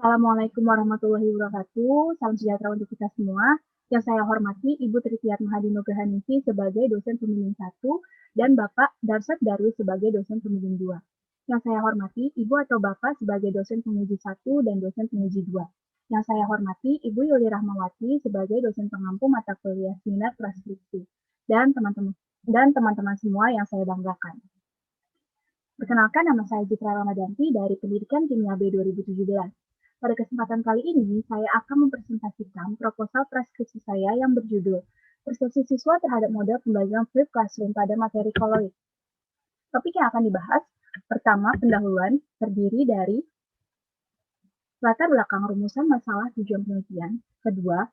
Assalamualaikum warahmatullahi wabarakatuh. Salam sejahtera untuk kita semua. Yang saya hormati Ibu Tritiatmaha Dinogahanisi sebagai dosen pembimbing 1 dan Bapak Darsat Darwis sebagai dosen pembimbing 2. Yang saya hormati Ibu atau Bapak sebagai dosen penguji 1 dan dosen penguji 2. Yang saya hormati Ibu Yuli Rahmawati sebagai dosen pengampu mata kuliah seminar transkripsi dan teman-teman semua yang saya banggakan. Perkenalkan, nama saya Citra Ramadanti dari Pendidikan Kimia B 2017. Pada kesempatan kali ini, saya akan mempresentasikan proposal transkripsi saya yang berjudul Persepsi Siswa Terhadap Model Pembelajaran Flip Classroom pada Materi Koloid. Topik yang akan dibahas, pertama, pendahuluan, terdiri dari latar belakang rumusan masalah tujuan penelitian. Kedua,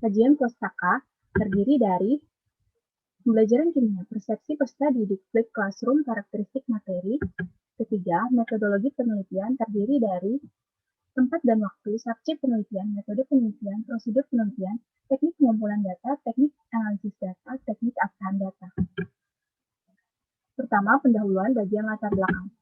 kajian pustaka, terdiri dari pembelajaran kimia, persepsi peserta didik, flip classroom, karakteristik materi. Ketiga, metodologi penelitian, terdiri dari tempat dan waktu, subjek penelitian, metode penelitian, prosedur penelitian, teknik pengumpulan data, teknik analisis data, teknik aktahan data. Pertama, pendahuluan bagian latar belakang.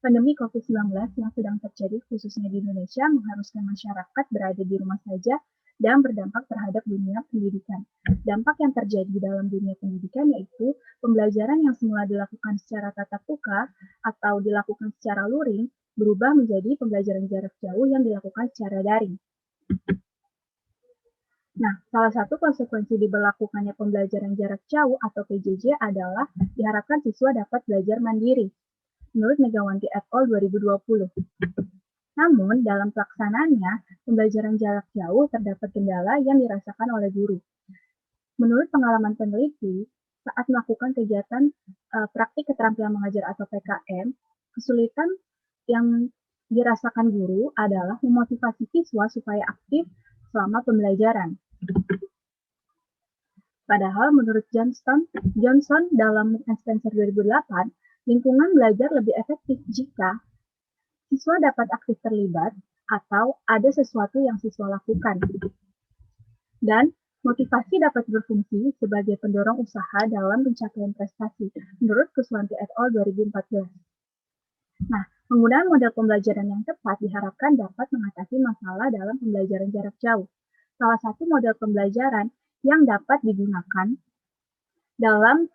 Pandemi COVID-19 yang sedang terjadi khususnya di Indonesia mengharuskan masyarakat berada di rumah saja dan berdampak terhadap dunia pendidikan. Dampak yang terjadi dalam dunia pendidikan yaitu pembelajaran yang semula dilakukan secara tatap muka atau dilakukan secara luring berubah menjadi pembelajaran jarak jauh yang dilakukan secara daring. Nah, salah satu konsekuensi diberlakukannya pembelajaran jarak jauh atau PJJ adalah diharapkan siswa dapat belajar mandiri, menurut Megawanti et al. 2020. Namun, dalam pelaksanaannya, pembelajaran jarak jauh terdapat kendala yang dirasakan oleh guru. Menurut pengalaman peneliti, saat melakukan kegiatan praktik keterampilan mengajar atau PKM, kesulitan yang dirasakan guru adalah memotivasi siswa supaya aktif selama pembelajaran. Padahal menurut Johnson dalam Spencer 2008, lingkungan belajar lebih efektif jika siswa dapat aktif terlibat atau ada sesuatu yang siswa lakukan. Dan motivasi dapat berfungsi sebagai pendorong usaha dalam pencapaian prestasi, menurut Kuswanti et al. 2014. Nah, penggunaan model pembelajaran yang tepat diharapkan dapat mengatasi masalah dalam pembelajaran jarak jauh. Salah satu model pembelajaran yang dapat digunakan dalam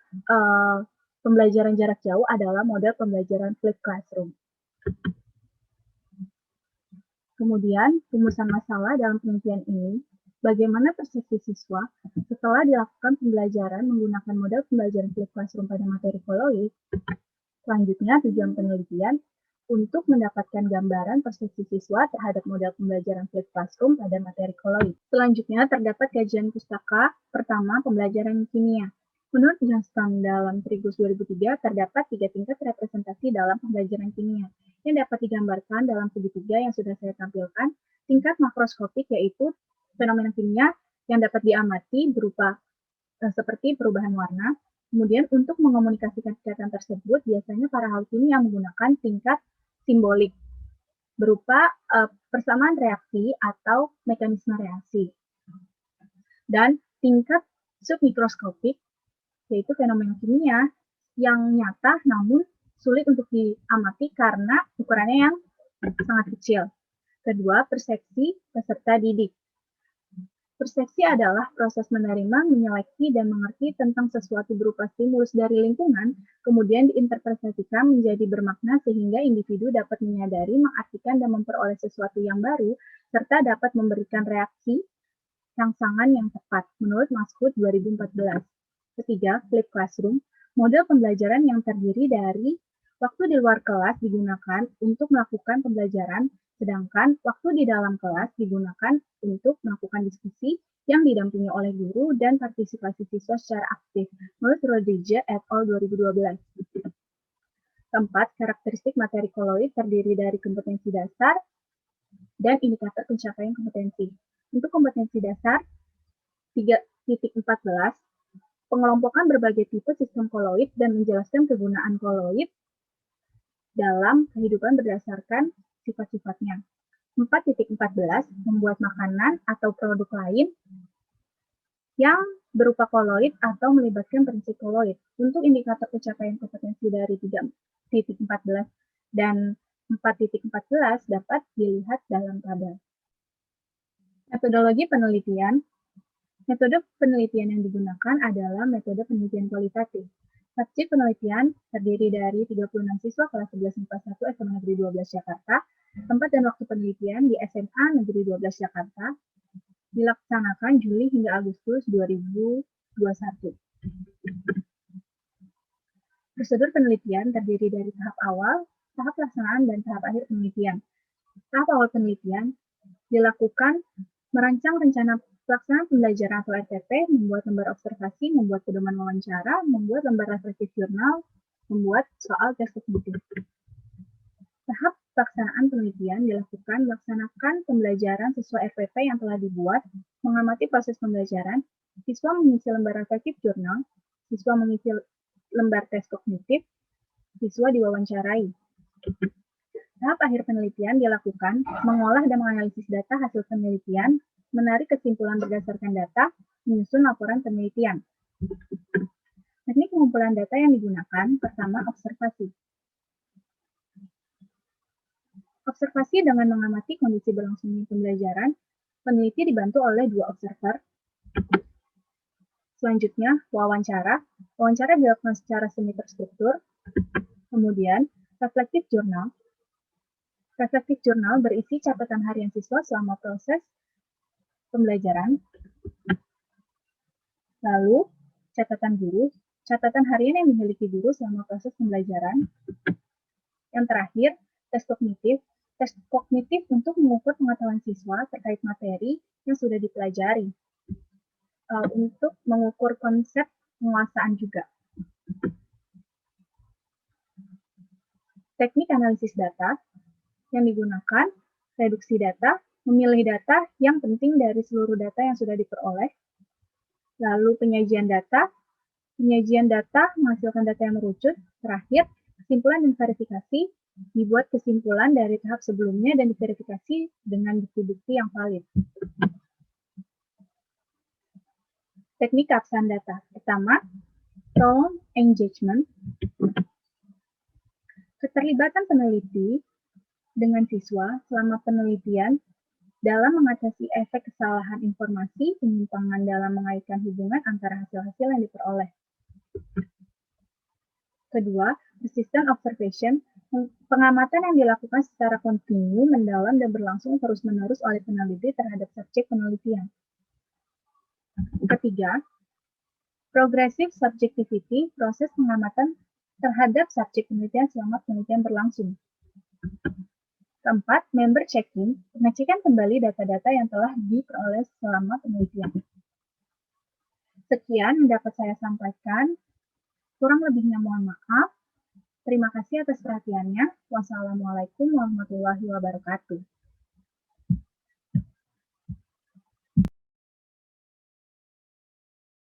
pembelajaran jarak jauh adalah model pembelajaran flip classroom. Kemudian, rumusan masalah dalam penelitian ini, bagaimana persepsi siswa setelah dilakukan pembelajaran menggunakan model pembelajaran flip classroom pada materi koloid. Selanjutnya, tujuan penelitian untuk mendapatkan gambaran persepsi siswa terhadap model pembelajaran flip classroom pada materi koloid. Selanjutnya, terdapat kajian pustaka pertama pembelajaran kimia. Menurut Johnston dalam Trigus 2003, terdapat 3 tingkat representasi dalam pembelajaran kimia yang dapat digambarkan dalam segitiga yang sudah saya tampilkan. Tingkat makroskopik yaitu fenomena kimia yang dapat diamati berupa seperti perubahan warna. Kemudian untuk mengomunikasikan kegiatan tersebut, biasanya para ahli kimia menggunakan tingkat simbolik berupa persamaan reaksi atau mekanisme reaksi. Dan tingkat submikroskopik yaitu fenomena kimia yang nyata namun sulit untuk diamati karena ukurannya yang sangat kecil. Kedua, persepsi peserta didik. Persepsi adalah proses menerima, menyeleksi, dan mengerti tentang sesuatu berupa stimulus dari lingkungan, kemudian diinterpretasikan menjadi bermakna sehingga individu dapat menyadari, mengartikan, dan memperoleh sesuatu yang baru, serta dapat memberikan reaksi rangsangan yang tepat, menurut Maskut 2014. Ketiga, flip classroom, model pembelajaran yang terdiri dari waktu di luar kelas digunakan untuk melakukan pembelajaran, sedangkan waktu di dalam kelas digunakan untuk melakukan diskusi yang didampingi oleh guru dan partisipasi siswa secara aktif, menurut Rodriguez et al. 2012. Keempat, karakteristik materi koloid terdiri dari kompetensi dasar dan indikator pencapaian kompetensi. Untuk kompetensi dasar, 3.14, pengelompokan berbagai tipe sistem koloid dan menjelaskan kegunaan koloid dalam kehidupan berdasarkan sifat-sifatnya. 4.14, membuat makanan atau produk lain yang berupa koloid atau melibatkan prinsip koloid. Untuk indikator pencapaian kompetensi dari 3.14 dan 4.14 dapat dilihat dalam tabel. Metodologi penelitian. Metode penelitian yang digunakan adalah metode penelitian kualitatif. Subjek penelitian terdiri dari 36 siswa kelas 11 MIPA 1 SMA Negeri 12 Jakarta. Tempat dan waktu penelitian di SMA Negeri 12 Jakarta. Dilaksanakan Juli hingga Agustus 2021. Prosedur penelitian terdiri dari tahap awal, tahap pelaksanaan, dan tahap akhir penelitian. Tahap awal penelitian dilakukan merancang rencana pelaksanaan pembelajaran atau RPP, membuat lembar observasi, membuat pedoman wawancara, membuat lembar refleksi jurnal, membuat soal tes kognitif. Tahap pelaksanaan penelitian dilakukan melaksanakan pembelajaran sesuai RPP yang telah dibuat, mengamati proses pembelajaran, siswa mengisi lembar refleksi jurnal, siswa mengisi lembar tes kognitif, siswa diwawancarai. Tahap akhir penelitian dilakukan mengolah dan menganalisis data hasil penelitian, menarik kesimpulan berdasarkan data, menyusun laporan penelitian. Teknik pengumpulan data yang digunakan, pertama, observasi. Observasi dengan mengamati kondisi berlangsungnya pembelajaran, peneliti dibantu oleh 2 observer. Selanjutnya, wawancara. Wawancara dilakukan secara semi terstruktur. Kemudian, reflective journal. Reflective journal berisi catatan harian siswa selama proses pembelajaran. Lalu, catatan guru. Catatan harian yang dimiliki guru selama proses pembelajaran. Yang terakhir, tes kognitif. Tes kognitif untuk mengukur pengetahuan siswa terkait materi yang sudah dipelajari. Untuk mengukur konsep penguasaan juga. Teknik analisis data yang digunakan, reduksi data, memilih data yang penting dari seluruh data yang sudah diperoleh. Lalu penyajian data menghasilkan data yang merucut. Terakhir, kesimpulan dan verifikasi, dibuat kesimpulan dari tahap sebelumnya dan diverifikasi dengan bukti-bukti yang valid. Teknik keabsahan data. Pertama, tone engagement. Keterlibatan peneliti dengan siswa selama penelitian dalam mengatasi efek kesalahan informasi, penyimpangan dalam mengaitkan hubungan antara hasil-hasil yang diperoleh. Kedua, persistent observation, pengamatan yang dilakukan secara kontinu, mendalam, dan berlangsung terus-menerus oleh peneliti terhadap subjek penelitian. Ketiga, progressive subjectivity, proses pengamatan terhadap subjek penelitian selama penelitian berlangsung. Keempat, member checking, pengecekan kembali data-data yang telah diperoleh selama penelitian. Sekian yang dapat saya sampaikan. Kurang lebihnya mohon maaf. Terima kasih atas perhatiannya. Wassalamualaikum warahmatullahi wabarakatuh.